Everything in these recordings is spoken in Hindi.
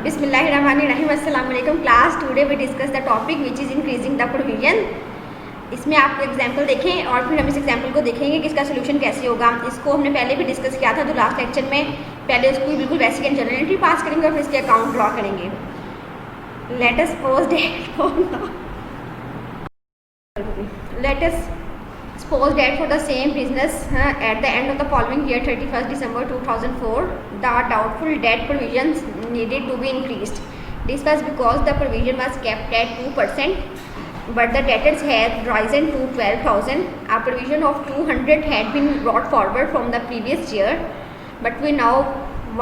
बिस्मिल्लाहिर्रहमानिर्रहीम अस्सलाम वालेकुम class. Today we discuss the topic which is increasing the provision. इसमें आप एग्जाम्पल देखें और फिर हम इस एग्जाम्पल को देखेंगे कि इसका सोल्यूशन कैसे होगा। इसको हमने पहले भी डिस्कस किया था तो लास्ट लेक्चर में। पहले उसको बिल्कुल बेसिक एंड जनरल एंट्री पास करेंगे और फिर इसके अकाउंट ड्रॉ करेंगे। Let us suppose that for the same business at the end of the following year 31st December 2004 the doubtful debt provisions needed to be increased. This was because the provision was kept at 2% but the debtors had risen to 12,000. A provision of 200 had been brought forward from the previous year, but we now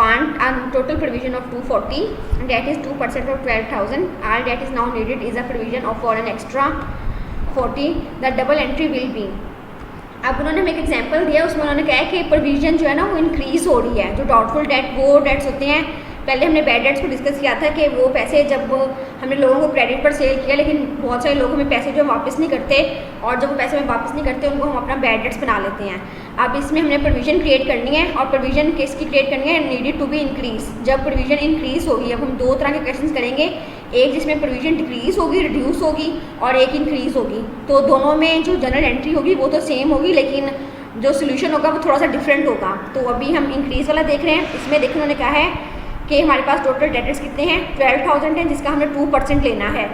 want a total provision of 240 and that is 2% of 12,000. All that is now needed is a provision of for an extra 40. The double entry will be. अब उन्होंने हमें एक एग्जांपल दिया, उसमें उन्होंने कहा कि प्रोविजन जो है ना वो इंक्रीज़ हो रही है। जो डाउटफुल डेट वो डेट्स होते हैं, पहले हमने बैड डेट्स को डिस्कस किया था कि वो पैसे जब हमने लोगों को क्रेडिट पर सेल किया लेकिन बहुत सारे लोग हमें पैसे जो वापस नहीं करते और जब वो पैसे हमें वापस नहीं करते उनको हम अपना बैड डेट्स बना लेते हैं। अब इसमें हमने प्रोविजन क्रिएट करनी है और प्रोविजन किसकी क्रिएट करनी है? Needed to be increase. जब प्रोविजन इंक्रीज़ होगी, अब हम दो तरह के क्वेश्चन करेंगे, एक जिसमें प्रोविजन डिक्रीज़ होगी, रिड्यूस होगी और एक इंक्रीज़ होगी। तो दोनों में जो जनरल एंट्री होगी वो तो सेम होगी लेकिन जो सोल्यूशन होगा वो थोड़ा सा डिफरेंट होगा। तो अभी हम इंक्रीज़ वाला देख रहे हैं। इसमें देखो उन्होंने कहा है कि हमारे पास टोटल डेटर्स कितने हैं? 12,000 हैं जिसका हमने 2% लेना है।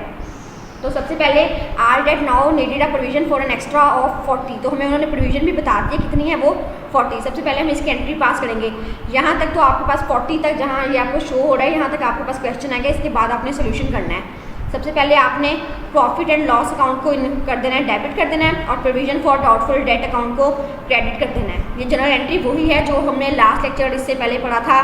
तो सबसे पहले are date now needed a provision for an extra of 40। तो हमें उन्होंने प्रोविजन भी बता दी कितनी है, वो 40। सबसे पहले हम इसकी एंट्री पास करेंगे। यहाँ तक तो आपके पास 40 तक जहाँ ये आपको शो हो रहा है यहाँ तक आपके पास क्वेश्चन आएगा। इसके बाद आपने सोल्यूशन करना है। सबसे पहले आपने प्रॉफिट एंड लॉस अकाउंट को कर देना है, डेबिट कर देना है और provision for doubtful debt account को क्रेडिट कर देना है। ये जनरल एंट्री वही है जो हमने लास्ट लेक्चर इससे पहले पढ़ा था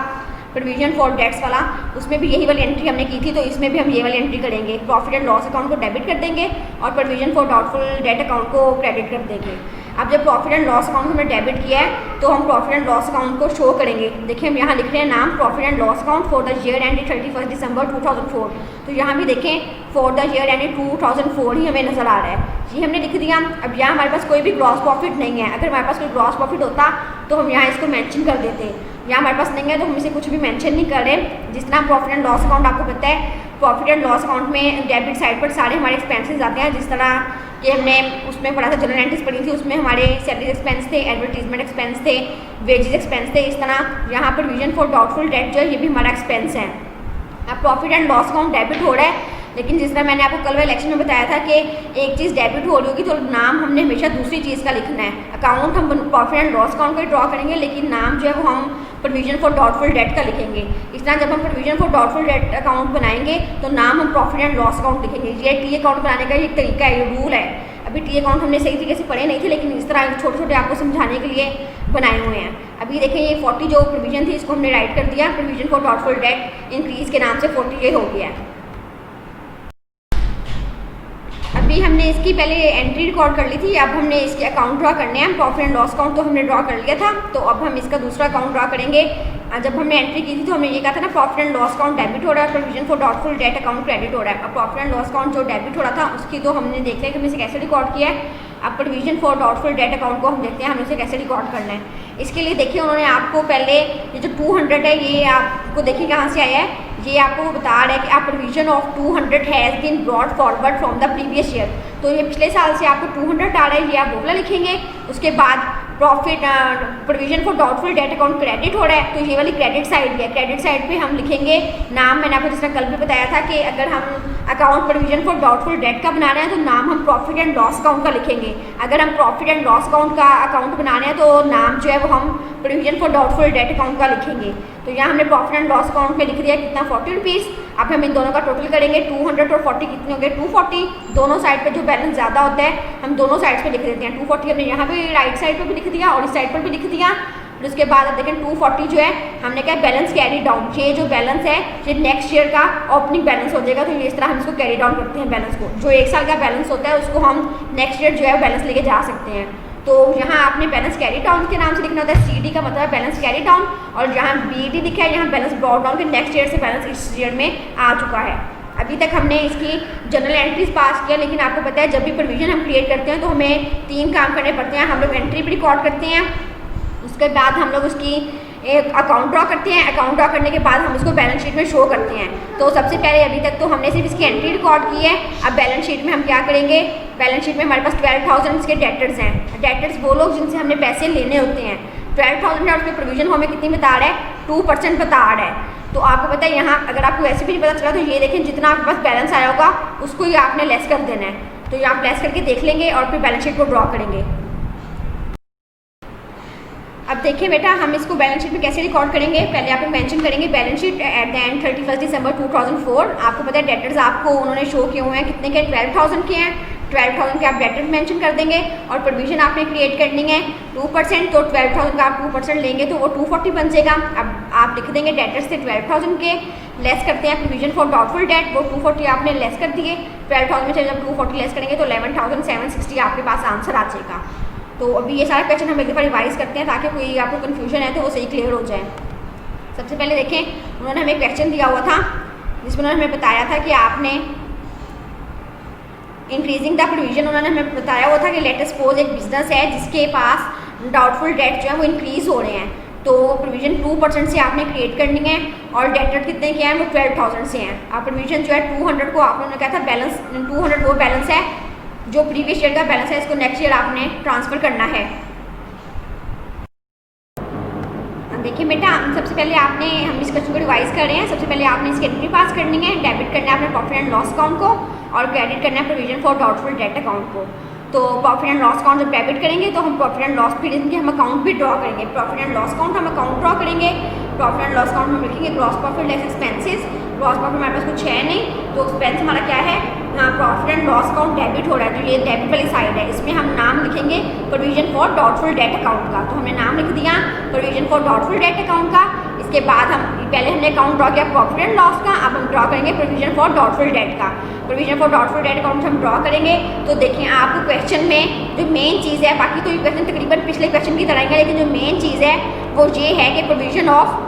प्रोविजन फॉर डेट्स वाला, उसमें भी यही वाली एंट्री हमने की थी। तो इसमें भी हम ये वाली एंट्री करेंगे। प्रॉफिट एंड लॉस अकाउंट को डेबिट कर देंगे और provision for doubtful debt account को क्रेडिट कर देंगे। अब जब प्रॉफिट एंड लॉस अकाउंट हमने डेबिट किया है तो हम प्रॉफिट एंड लॉस अकाउंट को शो करेंगे। देखिए हम यहाँ लिख रहे हैं नाम profit and loss account for the year ended 31 दिसंबर 2004। तो यहाँ भी देखें फॉर द ईयर एंडेड 2004 ही हमें नज़र आ रहा है, ये हमने लिख दिया। अब यहाँ हमारे पास कोई भी ग्रॉस प्रॉफिट नहीं है। अगर हमारे पास कोई ग्रॉस प्रॉफिट होता तो हम यहाँ इसको मेंशन कर देते। यहाँ हमारे पास नहीं है तो हम इसे कुछ भी मेंशन नहीं कर रहे। जिस तरह प्रॉफिट एंड लॉस अकाउंट आपको पता है, प्रॉफिट एंड लॉस अकाउंट में डेबिट साइड पर सारे हमारे एक्सपेंसेस आते हैं। जिस तरह कि हमने उसमें पढ़ा था, जनरल एंट्रीज पढ़ी थी, उसमें हमारे सैलरी एक्सपेंस थे, एडवर्टीजमेंट एक्सपेंस थे, वेजेस एक्सपेंस थे। इस तरह यहाँ पर प्रोविजन फॉर डाउटफुल डेट जो है ये भी हमारा एक्सपेंस है। अब profit and loss account debit हो रहा है लेकिन जिस तरह मैंने आपको कल वाले लेक्चर में बताया था कि एक चीज़ डेबिट हो रही होगी तो नाम हमने हमेशा दूसरी चीज़ का लिखना है। अकाउंट हम प्रॉफिट एंड लॉस अकाउंट का ड्रॉ करेंगे लेकिन नाम जो है वो हम प्रोविजन फॉर डाउटफुल डेट का लिखेंगे। इस तरह जब हम provision for doubtful debt account बनाएंगे तो नाम हम प्रॉफिट एंड लॉस अकाउंट लिखेंगे। ये टी अकाउंट बनाने का एक तरीका है, ये रूल है। अभी टी अकाउंट हमने सही तरीके से पढ़े नहीं थे लेकिन इस तरह छोटे छोटे आपको समझाने के लिए बनाए हुए हैं। अभी देखें ये 40 जो प्रोविजन थी इसको हमने राइट कर दिया, provision for doubtful debt increase के नाम से 40 ये हो गया है। अभी हमने इसकी पहले एंट्री रिकॉर्ड कर ली थी, अब हमने इसके अकाउंट ड्रॉ करने हैं। प्रॉफिट एंड लॉस अकाउंट तो हमने ड्रॉ कर लिया था, तो अब हम इसका दूसरा अकाउंट ड्रॉ करेंगे। जब हमने एंट्री की थी तो हमने ये कहा था ना profit and loss account debit हो रहा है, provision for doubtful debt account credit हो रहा है। अब प्रॉफिट एंड लॉस अकाउंट जो डेबिट हो रहा था उसकी तो हमने देख लिया कि हमने इसे कैसे रिकॉर्ड किया है। अब provision for doubtful debt account को हम देखते हैं हमें उसे कैसे रिकॉर्ड करना है। इसके लिए देखिए उन्होंने आपको पहले ये जो 200 है ये आपको देखिए कहाँ से आया है। ये आपको बता रहा है कि आप provision of 200 has been brought forward from the previous year. तो ये पिछले साल से आपको 200 आ रहा है, ये आप बोला लिखेंगे। उसके बाद profit provision for doubtful debt account credit हो रहा है तो ये वाली क्रेडिट साइड है। क्रेडिट साइड पे हम लिखेंगे नाम, मैंने आपको जिस तरह कल भी बताया था कि अगर हम account provision for doubtful debt का बना रहे हैं तो नाम हम प्रॉफिट एंड लॉस अकाउंट का लिखेंगे। अगर हम प्रॉफिट एंड लॉस अकाउंट का अकाउंट बना रहे हैं तो नाम जो है वो हम provision for doubtful debt account का लिखेंगे। तो यहाँ हमने प्रॉफिट एंड लॉस अकाउंट में लिख दिया कितना 40 रुपीज़। अब हम इन दोनों का टोटल करेंगे 200 और 40 कितने हो गए 240। दोनों साइड पे जो बैलेंस ज़्यादा होता है हम दोनों साइड्स पे लिख देते हैं। 240 हमने यहाँ पे राइट साइड पे भी लिख दिया और इस साइड पर भी लिख दिया। फिर उसके बाद अब देखें 240 जो है हमने क्या बैलेंस कैरी डाउन, ये जो बैलेंस है ये नेक्स्ट ईयर का ओपनिंग बैलेंस हो जाएगा। तो इस तरह हम इसको कैरी डाउन करते हैं बैलेंस को। जो एक साल का बैलेंस होता है उसको हम नेक्स्ट ईयर जो है बैलेंस लेके जा सकते हैं। तो यहाँ आपने बैलेंस कैरी डाउन के नाम से लिखना होता है। CD का मतलब बैलेंस कैरी डाउन और जहाँ BD दिखा है यहाँ बैलेंस ब्रॉट डाउन के नेक्स्ट ईयर से बैलेंस इस ईयर में आ चुका है। अभी तक हमने इसकी जनरल एंट्रीज पास किया लेकिन आपको पता है जब भी प्रोविजन हम क्रिएट करते हैं तो हमें 3 काम करने पड़ते हैं। हम लोग एंट्री भी रिकॉर्ड करते हैं, उसके बाद हम लोग उसकी एक अकाउंट ड्रॉ करते हैं। अकाउंट ड्रॉ करने के बाद हम उसको बैलेंस शीट में शो करते हैं। तो सबसे पहले अभी तक तो हमने सिर्फ इसकी एंट्री रिकॉर्ड की है। अब बैलेंस शीट में हम क्या करेंगे, बैलेंस शीट में हमारे पास 12,000 इसके डेटर्स हैं। डेटर्स वो लोग जिनसे हमने पैसे लेने होते हैं। 12,000 है, उसके प्रोविजन हमें कितनी बता रहा है, 2% बता रहा है। तो आपको पता है यहाँ अगर आपको ऐसे भी नहीं पता चला तो ये देखें जितना आपके पास बैलेंस आया होगा उसको ही आपने लेस कर देना है। तो यहाँ आप लेस करके देख लेंगे और फिर बैलेंस शीट को ड्रॉ करेंगे। अब देखिए बेटा हम इसको बैलेंस शीट में कैसे रिकॉर्ड करेंगे। पहले आप मेंशन करेंगे balance sheet at the end 31 दिसंबर 2004। आपको पता है डेटर्स आपको उन्होंने शो किए हुए हैं कितने के, 12,000 के हैं। 12,000 के आप डेटर्स मेंशन कर देंगे और प्रोविजन आपने क्रिएट करनी है 2%। तो 12,000 का आप 2% लेंगे तो वो 240 बन जाएगा। अब आप लिख देंगे डेटर्स थे 12,000 के, लेस करते हैं प्रोविजन फॉर डाउटफुल डेट, वो 240 आपने लेस कर दिए। 12,000 में से जब 240 लेस करेंगे तो 11,760 आपके पास आंसर आ जाएगा। तो अभी ये सारा क्वेश्चन हम एक दफ़ा रिवाइज करते हैं ताकि कोई आपको कन्फ्यूजन है तो वो सही क्लियर हो जाए। सबसे पहले देखें उन्होंने हमें क्वेश्चन दिया हुआ था जिसमें उन्होंने हमें बताया था कि आपने इंक्रीजिंग द प्रोविजन, उन्होंने हमें बताया हुआ था कि लेट अस सपोज एक बिजनेस है जिसके पास डाउटफुल डेट जो है वो इंक्रीज़ हो रहे हैं। तो प्रोविजन 2% से आपने क्रिएट करनी है और डेटर कितने के हैं, वो 12,000 से हैं। आप प्रोविजन जो है 200 को आपने कहा था बैलेंस, 200 वो बैलेंस है जो प्रीवियस ईयर का बैलेंस है, इसको नेक्स्ट ईयर आपने ट्रांसफ़र करना है। देखिए बेटा सबसे पहले आपने, हम इस क्वेश्चन को रिवाइज कर रहे हैं। सबसे पहले आपने इसकी एंट्री पास करनी है, डेबिट करना है आपने प्रॉफिट एंड लॉस अकाउंट को और क्रेडिट करना है provision for doubtful debt account को। तो प्रॉफिट एंड लॉस अकाउंट जब डेबिट करेंगे तो हम प्रॉफिट एंड लॉस फिर इनके हम अकाउंट भी ड्रॉ करेंगे। प्रॉफिट एंड लॉस अकाउंट हम अकाउंट ड्रॉ करेंगे। प्रॉफिट एंड लॉस अकाउंट में लिखेंगे gross profit less expenses. Gross profit हमारे पास कुछ है नहीं तो एक्सपेंस हमारा क्या है, profit and loss account debit हो रहा है तो ये डेबिट वाली साइड है। इसमें हम नाम लिखेंगे provision for doubtful debt account का। तो हमने नाम लिख दिया provision for doubtful debt account का। इसके बाद हम पहले हमने अकाउंट ड्रॉ किया प्रॉफिट एंड लॉस का, अब हम ड्रॉ करेंगे प्रोविजन फॉर डाउटफुल डेट का। Provision for doubtful debt account हम ड्रॉ करेंगे। तो देखिए आपको क्वेश्चन में जो मेन चीज़ है, बाकी तो ये क्वेश्चन तकरीबन पिछले क्वेश्चन की तरह ही है, लेकिन जो मेन चीज़ है वो ये है कि provision of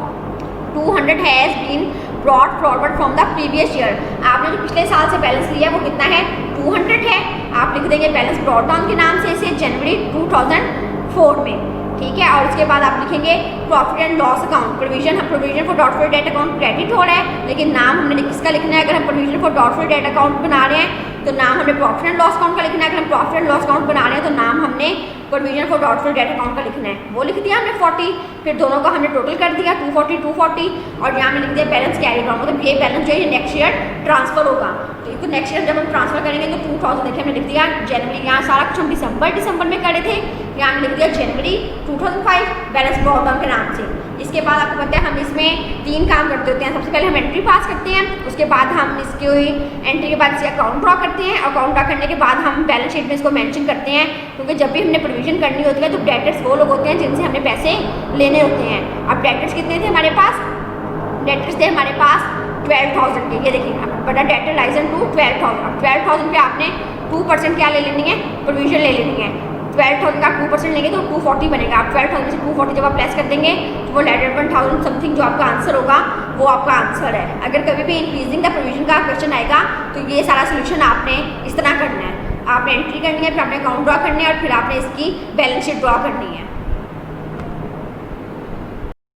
200 has been brought forward from the previous year. आपने जो पिछले साल से बैलेंस लिया वो कितना है, 200 है। आप लिख देंगे बैलेंस ब्रॉट डाउन के नाम से इसे जनवरी 2004 में, ठीक है। और उसके बाद आप लिखेंगे profit and loss account. Provision for doubtful debt account credit हो रहा है लेकिन नाम हमने किसका लिखना है, अगर हम provision for doubtful debt account बना रहे हैं तो नाम हमने प्रॉफिट एंड लॉस अकाउंट का लिखना है। अगर हम प्रॉफिट एंड लॉस अकाउंट बना रहे हैं तो नाम हमने provision for doubtful debt account का लिखना है। वो लिख दिया हमने 40, फिर दोनों का हमने टोटल कर दिया 240 और यहाँ में लिख दिया बैलेंस कैरी फॉरवर्ड, मतलब ये बैलेंस जो है नेक्स्ट ईयर ट्रांसफर होगा। तो इसको नेक्स्ट ईयर जब हम ट्रांसफर करेंगे तो 2000 देखिए हमने लिख दिया जनवरी, यहाँ सारा कुछ हम दिसंबर में करे थे, यहाँ हमने लिख दिया जनवरी 2005 बैलेंस ब्रॉट डाउन के नाम से। इसके बाद आपको पता है हम इसमें 3 काम करते होते हैं। सबसे पहले हम एंट्री पास करते हैं, उसके बाद हम इसके एंट्री के बाद इसे अकाउंट ड्रॉ करते हैं। अकाउंट ड्रॉ करने के बाद हम बैलेंस शीट में इसको मेंशन करते हैं क्योंकि जब भी हमने प्रोविजन करनी होती है तो डेटर्स वो लोग होते हैं जिनसे हमने पैसे लेने होते हैं। अब डेटर्स कितने थे हमारे पास, डेटर्स थे हमारे पास 12,000 के। ये देखिए बड़ा डेटर लाइजन टू 12,000। 12,000 पे आपने 2% क्या ले लेनी है, प्रोविजन ले लेनी है। 12,000 का 2% लेंगे तो 240 बनेगा। आप 12,000 से 240 जब आप लेस कर देंगे तो वो 11,000 समथिंग जो आपका आंसर होगा वो आपका आंसर है। अगर कभी भी इंक्रीजिंग द प्रोविजन का क्वेश्चन आएगा तो ये सारा सोल्यूशन आपने इस तरह करना है। आपने एंट्री करनी है, फिर आपने अकाउंट ड्रॉ करनी है और फिर आपने इसकी बैलेंस शीट ड्रॉ करनी है।